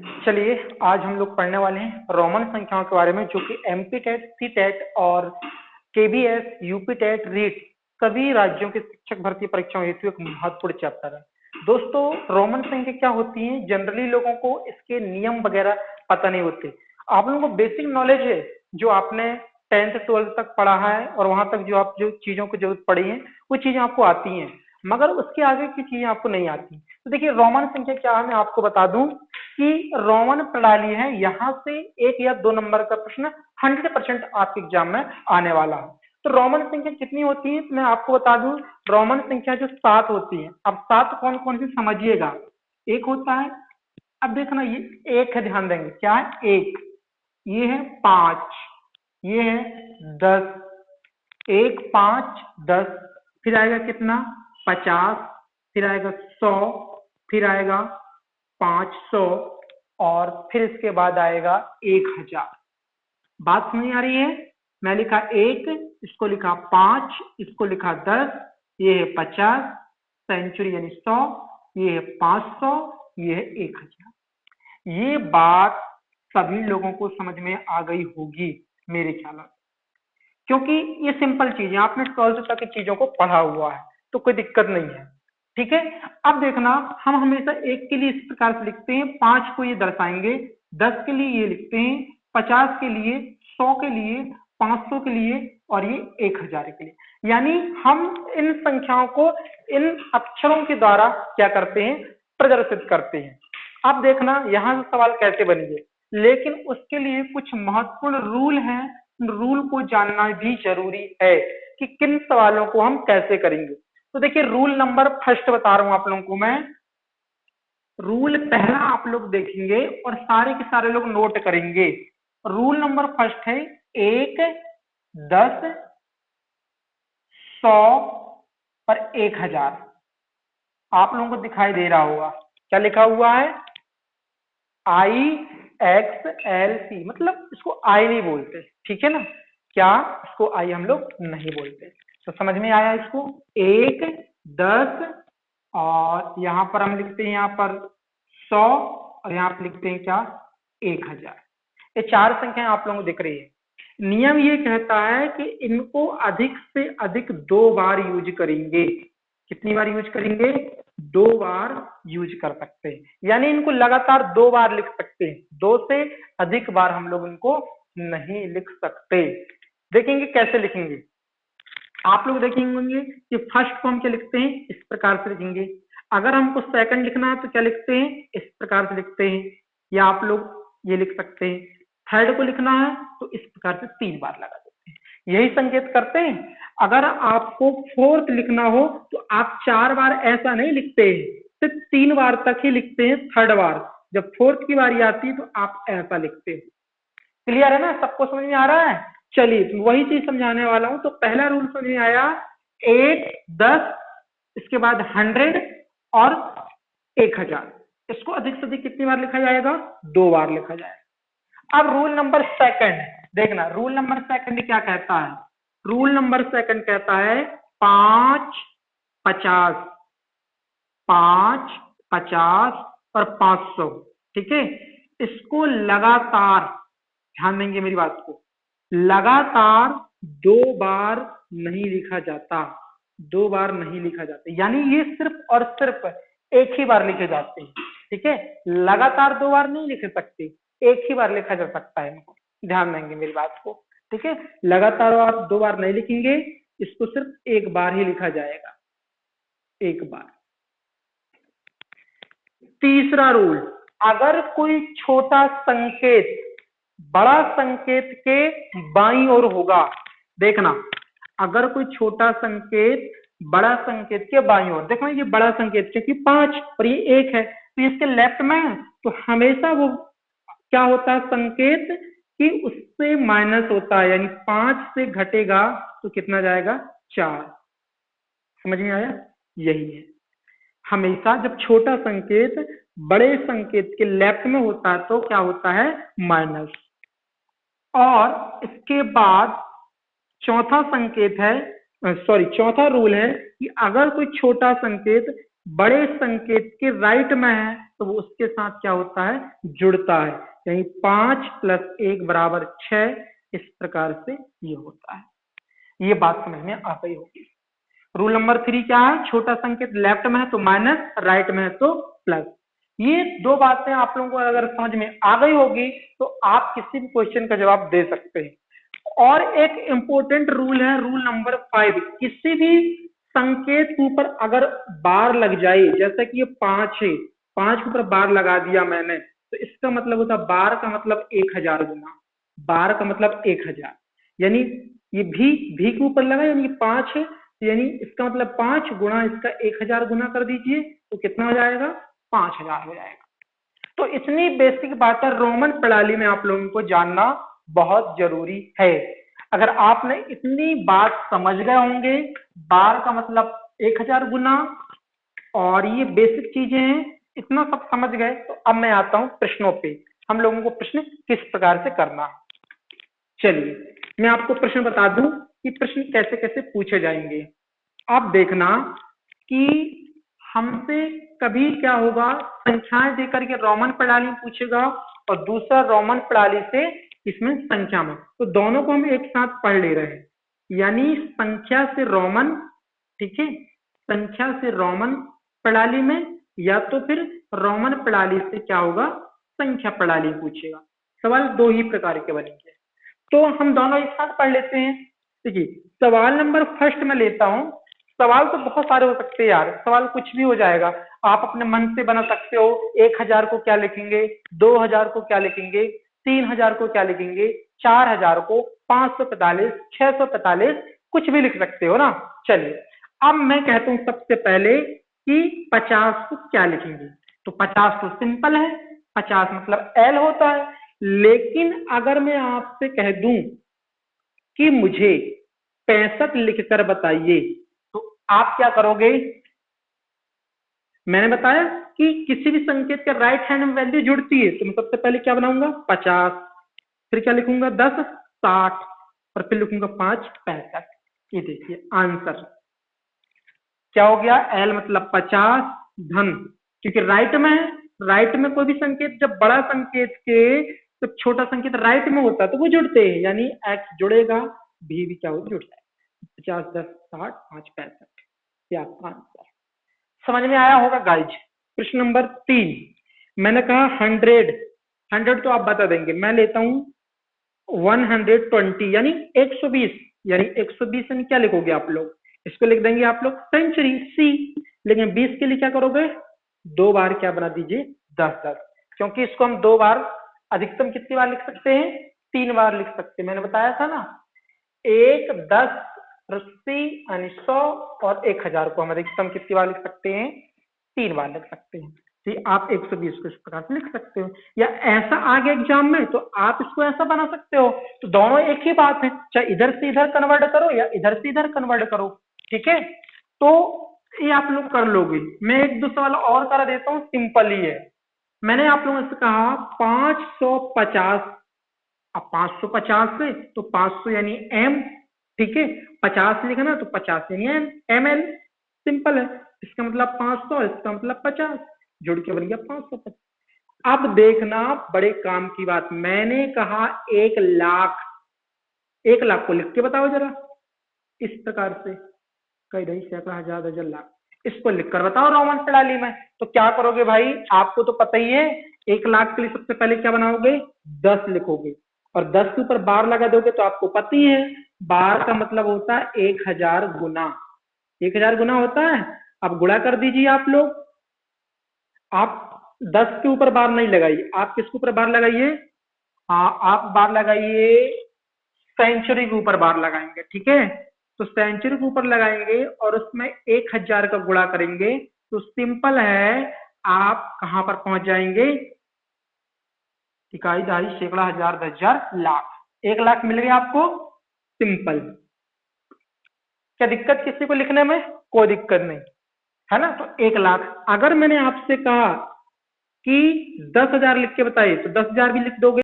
चलिए आज हम लोग पढ़ने वाले हैं रोमन संख्याओं के बारे में, जो कि एमपी टेट, सी टेट और केबीएस, यूपी टेट, रीट सभी राज्यों की शिक्षक भर्ती परीक्षाओं हेतु एक महत्वपूर्ण चैप्टर है। दोस्तों, रोमन संख्या क्या होती है, जनरली लोगों को इसके नियम वगैरह पता नहीं होते। आप लोगों को बेसिक नॉलेज है जो आपने 10th 12th तक पढ़ा है, और वहां तक जो आप जो चीजों की जरूरत पड़ी है वो चीजें आपको आती हैं, मगर उसके आगे की चीजें आपको नहीं आती। तो देखिए, रोमन संख्या क्या है मैं आपको बता दूं कि रोमन प्रणाली है। यहाँ से 1 या 2 नंबर का प्रश्न 100% आपके एग्जाम में आने वाला है। तो रोमन संख्या कितनी होती है मैं आपको बता दूं। रोमन संख्या जो 7 होती है, अब 7 कौन कौन सी समझिएगा। एक होता है, अब देखना ये एक है, ध्यान देंगे क्या है, एक, ये है 5, ये है 10, 1 5 10, फिर आएगा कितना 50, फिर आएगा 100, फिर आएगा 500, और फिर इसके बाद आएगा 1000। बात समझ आ रही है। मैं लिखा 1, इसको लिखा 5, इसको लिखा 10, ये है 50 सेंचुरी यानी 100, ये है 500, ये है 1000। ये बात सभी लोगों को समझ में आ गई होगी मेरे ख्याल में, क्योंकि ये सिंपल चीज है, आपने 12th तक की चीजों को पढ़ा हुआ है, तो कोई दिक्कत नहीं है। ठीक है, अब देखना, हम हमेशा एक के लिए इस प्रकार से लिखते हैं, 5 को ये दर्शाएंगे, 10 के लिए ये लिखते हैं, 50 के लिए, 100 के लिए, 500 के लिए, और ये 1000 के लिए। यानी हम इन संख्याओं को इन अक्षरों के द्वारा क्या करते हैं, प्रदर्शित करते हैं। अब देखना यहाँ से सवाल कैसे बनेंगे, लेकिन उसके लिए कुछ महत्वपूर्ण रूल हैं। रूल को जानना भी जरूरी है कि किन सवालों को हम कैसे करेंगे। तो देखिए, रूल नंबर फर्स्ट बता रहा हूं आप लोगों को मैं। रूल पहला आप लोग देखेंगे और सारे के सारे लोग नोट करेंगे। रूल नंबर फर्स्ट है 1, 10, 100 और 1000। आप लोगों को दिखाई दे रहा होगा क्या लिखा हुआ है, IXLC, मतलब इसको आई नहीं बोलते, ठीक है ना, क्या इसको आई हम लोग नहीं बोलते। तो समझ में आया इसको। 1, 10, और यहां पर हम लिखते हैं यहाँ पर 100, और यहाँ पर लिखते हैं क्या 1000। ये 4 संख्याएं आप लोगों को दिख रही है। नियम ये कहता है कि इनको अधिक से अधिक 2 बार यूज करेंगे। कितनी बार यूज करेंगे, 2 बार यूज कर सकते हैं, यानी इनको लगातार 2 बार लिख सकते हैं, 2 से अधिक बार हम लोग इनको नहीं लिख सकते। देखेंगे कैसे लिखेंगे, आप लोग देखेंगे कि फर्स्ट को हम क्या लिखते हैं, इस प्रकार से लिखेंगे। अगर हमको सेकंड लिखना है तो क्या लिखते हैं, इस प्रकार से लिखते हैं, या आप लोग ये लिख सकते हैं। थर्ड को लिखना है तो इस प्रकार से 3 बार लगा देते हैं, यही संकेत करते हैं। अगर आपको फोर्थ लिखना हो तो आप 4 बार ऐसा नहीं लिखते हैं, सिर्फ 3 बार तक ही लिखते हैं। थर्ड बार जब फोर्थ की बारी आती है तो आप ऐसा लिखते हैं। क्लियर है ना, सबको समझ में आ रहा है। चलिए, तो वही चीज समझाने वाला हूं। तो पहला रूल समझ में आया, 8, 10, इसके बाद 100 और 1000। इसको अधिक से अधिक कितनी बार लिखा जाएगा, 2 बार लिखा जाएगा। अब रूल नंबर सेकंड देखना, रूल नंबर सेकंड क्या कहता है। रूल नंबर सेकंड कहता है 5, 50, 5, 50 और 500। ठीक है, इसको लगातार, ध्यान देंगे मेरी बात को, लगातार 2 बार नहीं लिखा जाता। 2 बार नहीं लिखा जाता, यानी ये सिर्फ और सिर्फ एक ही बार लिखे जाते हैं। ठीक है, लगातार 2 बार नहीं लिख सकते, एक ही बार लिखा जा सकता है इनको। ध्यान देंगे मेरी बात को। ठीक है, लगातार आप 2 बार नहीं लिखेंगे, इसको सिर्फ एक बार ही लिखा जाएगा, एक बार। तीसरा रूल, अगर कोई छोटा संकेत बड़ा संकेत के बाईं ओर होगा, देखना, अगर कोई छोटा संकेत बड़ा संकेत के बाईं ओर, देखना ये बड़ा संकेत क्योंकि 5 और ये 1 है तो इसके लेफ्ट में है, तो हमेशा वो क्या होता है संकेत कि उससे माइनस होता है, यानी 5 से घटेगा तो कितना जाएगा, 4। समझ में आया, यही है। हमेशा जब छोटा संकेत बड़े संकेत के लेफ्ट में होता है तो क्या होता है, माइनस। और इसके बाद चौथा संकेत है, चौथा रूल है कि अगर कोई छोटा संकेत बड़े संकेत के राइट में है तो वो उसके साथ क्या होता है, जुड़ता है। यानी 5 + 1 = 6, इस प्रकार से ये होता है। ये बात समझ में आ गई होगी। रूल नंबर 3 क्या है, छोटा संकेत लेफ्ट में है तो माइनस, राइट में है तो प्लस। ये दो बातें आप लोगों को अगर समझ में आ गई होगी तो आप किसी भी क्वेश्चन का जवाब दे सकते हैं। और एक इंपॉर्टेंट रूल है, रूल नंबर 5, किसी भी संकेत के ऊपर अगर बार लग जाए, जैसे कि ये 5 है, 5 के ऊपर बार लगा दिया मैंने, तो इसका मतलब होता है बार का मतलब 1000 गुना, बार का मतलब 1000, यानी ये भी के ऊपर लगा, यानी 5 है, यानी इसका मतलब 5 गुणा इसका 1000 गुना कर दीजिए तो कितना हो जाएगा, 5000 हो जाएगा। तो इतनी बेसिक बात है रोमन प्रणाली में आप लोगों को जानना बहुत जरूरी है। अगर आपने इतनी बात समझ गए होंगे, बार का मतलब 1000 गुना और ये बेसिक चीजें हैं, इतना सब समझ गए तो अब मैं आता हूं प्रश्नों पे, हम लोगों को प्रश्न किस प्रकार से करना है। चलिए मैं आपको प्रश्न बता दूं कि प्रश्न कैसे कैसे पूछे जाएंगे। आप देखना कि हमसे कभी क्या होगा, संख्याएं देकर के रोमन प्रणाली में पूछेगा और दूसरा रोमन प्रणाली से इसमें संख्या में, तो दोनों को हम एक साथ पढ़ ले रहे हैं, यानी संख्या से रोमन, ठीक है, संख्या से रोमन प्रणाली में, या तो फिर रोमन प्रणाली से क्या होगा, संख्या प्रणाली पूछेगा। सवाल दो ही प्रकार के बनेंगे, तो हम दोनों एक साथ पढ़ लेते हैं। देखिए सवाल नंबर फर्स्ट में लेता हूं। सवाल तो बहुत सारे हो सकते हैं यार, सवाल कुछ भी हो जाएगा, आप अपने मन से बना सकते हो। 1000 को क्या लिखेंगे, 2000 को क्या लिखेंगे, 3000 को क्या लिखेंगे, 4000 को, 545, 645, कुछ भी लिख सकते हो ना। चलिए अब मैं कहता हूं सबसे पहले कि 50 को क्या लिखेंगे, तो 50 तो सिंपल है, 50 मतलब एल होता है। लेकिन अगर मैं आपसे कह दूं कि मुझे 65 लिखकर बताइए, तो आप क्या करोगे। मैंने बताया कि किसी भी संकेत के राइट हैंड में वैल्यू जुड़ती है, तो मैं सबसे पहले क्या बनाऊंगा, 50, फिर क्या लिखूंगा, 10, 60, और फिर लिखूंगा 5, 65। ये देखिए आंसर क्या हो गया, एल मतलब 50 धन, क्योंकि राइट में है, राइट में कोई भी संकेत जब बड़ा संकेत के तो छोटा संकेत राइट में होता है तो वो जुड़ते हैं, यानी एक्स जुड़ेगा, भी क्या हो, जुड़ जाएगा। 50, 10, 60, 5, 65, ये आपका आंसर समझ में आया होगा गाइज। प्रश्न नंबर 3, मैंने कहा 100, 100 तो आप बता देंगे, मैं लेता हूं 120, यानी 120, यानी 120 यानी क्या लिखोगे आप लोग, इसको लिख देंगे आप लोग सेंचुरी, सी। लेकिन 20 के लिए क्या करोगे, दो बार क्या बना दीजिए, 10 10, क्योंकि इसको हम दो बार, अधिकतम कितनी बार लिख सकते हैं, 3 बार लिख सकते हैं, मैंने बताया था ना। 1, 10, 80, 100 और 1000 को हम अधिकतम कितनी बार लिख सकते हैं, 3 बार लिख सकते हैं। तो आप 120 को इस प्रकार से लिख सकते हो, या ऐसा आगे एग्जाम में तो आप इसको ऐसा बना सकते हो। तो दोनों एक ही बात है, चाहे इधर से इधर कन्वर्ट करो या इधर से इधर कन्वर्ट करो, ठीक है। तो ये आप लोग कर लोगे। मैं एक दो सवाल और करा देता हूँ, सिंपल ही है। मैंने आप लोगों से कहा 550, अब 550 से तो 500 यानी एम, ठीक है, 50 लिखना तो 50 यानी एम एल, सिंपल है। इसका मतलब 500, इसका मतलब 50, जुड़ के बन गया 550। अब देखना बड़े काम की बात, मैंने कहा 1,00,000, 1,00,000 को लिख के बताओ जरा, इस प्रकार से, कई ढाई सैकड़ा हजार दर्जन लाख, इसको लिखकर बताओ रोमन प्रणाली में। तो क्या करोगे भाई, आपको तो पता ही है, 1,00,000 के लिए सबसे पहले क्या बनाओगे, 10 लिखोगे, और 10 के ऊपर बार लगा दोगे तो आपको पता ही है, बार का मतलब होता है 1000 गुना, 1000 गुना होता है। अब गुणा कर दीजिए आप लोग, आप 10 के ऊपर बार नहीं लगाइए, आप किसके ऊपर बार लगाइए, हाँ आप बार लगाइए सेंचुरी के ऊपर बार लगाएंगे, ठीक है। तो सेंचुरी के ऊपर लगाएंगे और उसमें 1000 का गुणा करेंगे, तो सिंपल है, आप कहां पर पहुंच जाएंगे, इकाई दहाई सैकड़ा हजार दस हजार लाख, 1,00,000 मिल गया आपको, सिंपल। क्या दिक्कत किसी को लिखने में, कोई दिक्कत नहीं है ना। तो 1,00,000, अगर मैंने आपसे कहा कि 10,000 लिख के बताइए तो 10,000 भी लिख दोगे।